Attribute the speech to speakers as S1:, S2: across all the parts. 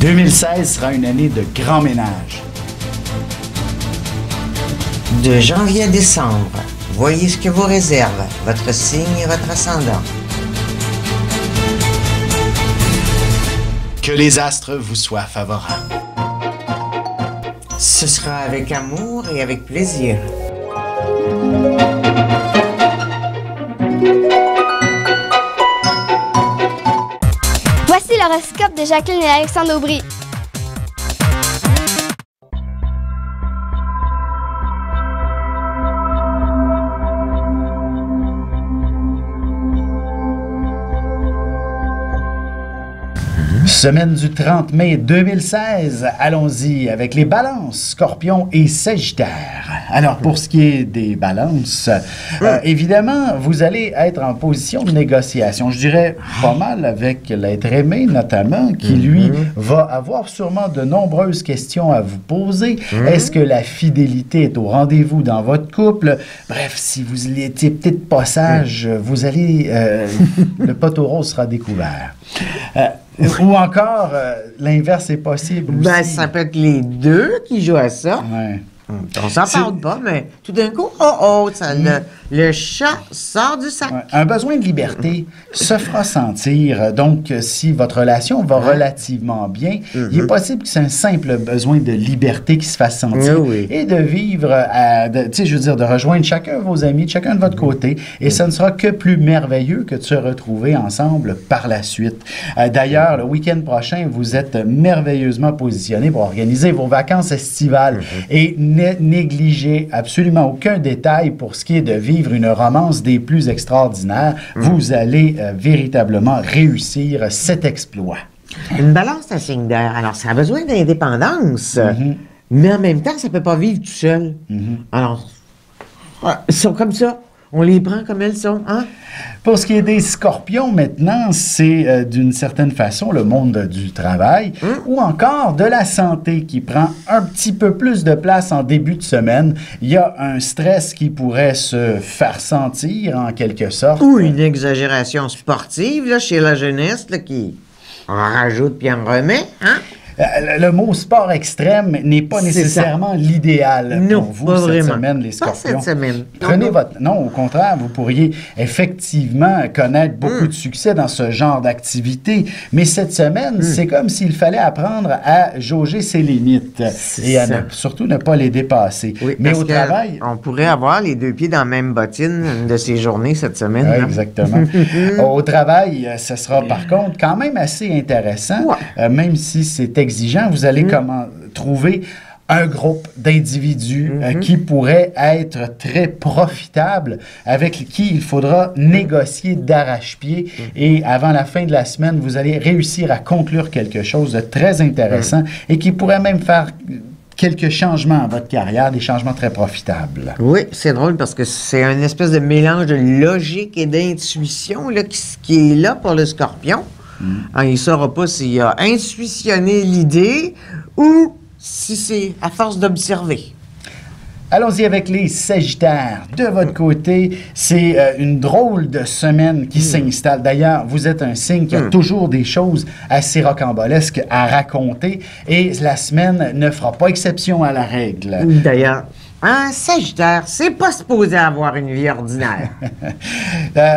S1: 2016 sera une année de grand ménage.
S2: De janvier à décembre, voyez ce que vous réserve votre signe et votre ascendant.
S1: Que les astres vous soient favorables.
S2: Ce sera avec amour et avec plaisir.
S3: Voici l'horoscope de Jacqueline et Alexandre Aubry.
S1: Semaine du 30 mai 2016, allons-y avec les balances, scorpions et sagittaires. Alors, pour ce qui est des balances, évidemment, vous allez être en position de négociation. Je dirais pas mal avec l'être aimé, notamment, qui, lui, va avoir sûrement de nombreuses questions à vous poser. Est-ce que la fidélité est au rendez-vous dans votre couple? Bref, si vous l'étiez peut-être pas sage, vous allez... le poteau rose sera découvert. Ou encore, l'inverse est possible aussi.
S2: Ben, ça peut être les deux qui jouent à ça.
S1: Ouais.
S2: On s'en parle pas, mais tout d'un coup, le chat sort du sac.
S1: Ouais. Un besoin de liberté se fera sentir. Donc, si votre relation va relativement bien, il est possible que c'est un simple besoin de liberté qui se fasse sentir et de vivre, de rejoindre chacun de vos amis, chacun de votre côté. Et ça ne sera que plus merveilleux que de se retrouver ensemble par la suite. D'ailleurs, le week-end prochain, vous êtes merveilleusement positionné pour organiser vos vacances estivales. Et négligez absolument aucun détail pour ce qui est de vivre une romance des plus extraordinaires. Vous allez véritablement réussir cet exploit.
S2: Une balance, c'est un signe d'air. Alors, ça a besoin d'indépendance. Mais en même temps, ça ne peut pas vivre tout seul. Alors, ils sont comme ça. On les prend comme elles sont, hein?
S1: Pour ce qui est des scorpions, maintenant, c'est d'une certaine façon le monde du travail ou encore de la santé qui prend un petit peu plus de place en début de semaine. Il y a un stress qui pourrait se faire sentir en quelque sorte.
S2: Ou une exagération sportive là, chez la jeunesse là, qui en rajoute puis en remet, hein?
S1: Le mot sport extrême n'est pas nécessairement l'idéal pour vous cette semaine, les scorpions.
S2: Pas cette semaine.
S1: Prenez votre... Non, au contraire, vous pourriez effectivement connaître beaucoup de succès dans ce genre d'activité, mais cette semaine, c'est comme s'il fallait apprendre à jauger ses limites et à surtout ne pas les dépasser.
S2: Oui,
S1: mais au travail...
S2: On pourrait avoir les deux pieds dans la même bottine une de ces journées cette semaine.
S1: Oui, exactement. Au travail, ce sera par contre quand même assez intéressant, même si c'est exigeant, vous allez trouver un groupe d'individus qui pourraient être très profitables, avec qui il faudra négocier d'arrache-pied. Et avant la fin de la semaine, vous allez réussir à conclure quelque chose de très intéressant et qui pourrait même faire quelques changements à votre carrière, des changements très profitables.
S2: Oui, c'est drôle parce que c'est un espèce de mélange de logique et d'intuition là, qui est là pour le scorpion. Il ne saura pas s'il a intuitionné l'idée ou si c'est à force d'observer.
S1: Allons-y avec les Sagittaires. De votre côté, c'est une drôle de semaine qui s'installe. D'ailleurs, vous êtes un signe qui a toujours des choses assez rocambolesques à raconter et la semaine ne fera pas exception à la règle.
S2: D'ailleurs, un Sagittaire, c'est pas supposé avoir une vie ordinaire.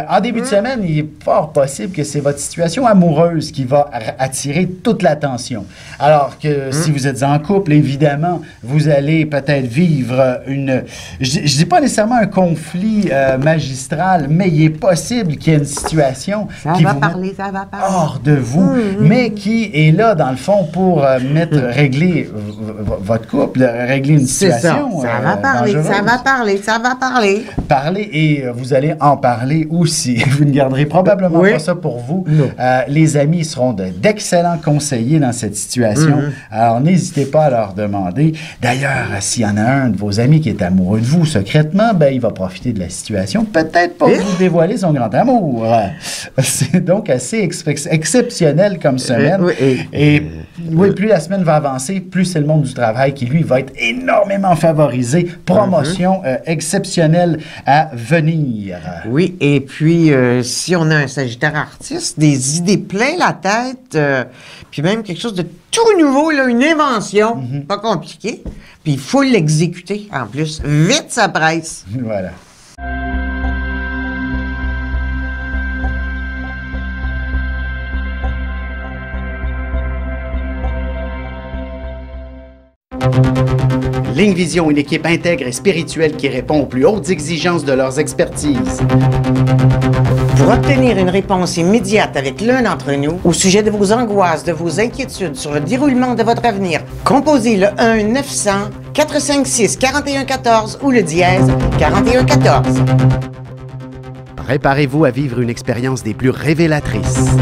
S1: En début de semaine, il est fort possible que c'est votre situation amoureuse qui va attirer toute l'attention. Alors que si vous êtes en couple, évidemment, vous allez peut-être vivre une... Je dis pas nécessairement un conflit magistral, mais il est possible qu'il y ait une situation qui vous mette hors de vous, mais qui est là, dans le fond, pour régler votre couple, régler une situation.
S2: Ça va parler.
S1: Parler et vous allez en parler aussi. Vous ne garderez probablement pas ça pour vous. Les amis seront d'excellents conseillers dans cette situation. Alors, n'hésitez pas à leur demander. D'ailleurs, s'il y en a un de vos amis qui est amoureux de vous secrètement, ben, il va profiter de la situation. Peut-être pas vous dévoiler son grand amour. C'est donc assez exceptionnel comme semaine. Et plus la semaine va avancer, plus c'est le monde du travail qui, lui, va être énormément favorisé promotion exceptionnelle à venir.
S2: Oui, et puis si on a un Sagittaire artiste, des idées plein la tête, puis même quelque chose de tout nouveau, là, une invention, pas compliqué, puis il faut l'exécuter en plus. Vite, ça presse.
S1: Voilà. Ligne Vision, une équipe intègre et spirituelle qui répond aux plus hautes exigences de leurs expertises.
S2: Pour obtenir une réponse immédiate avec l'un d'entre nous au sujet de vos angoisses, de vos inquiétudes sur le déroulement de votre avenir, composez le 1-900-456-4114 ou le dièse 4114.
S1: Préparez-vous à vivre une expérience des plus révélatrices.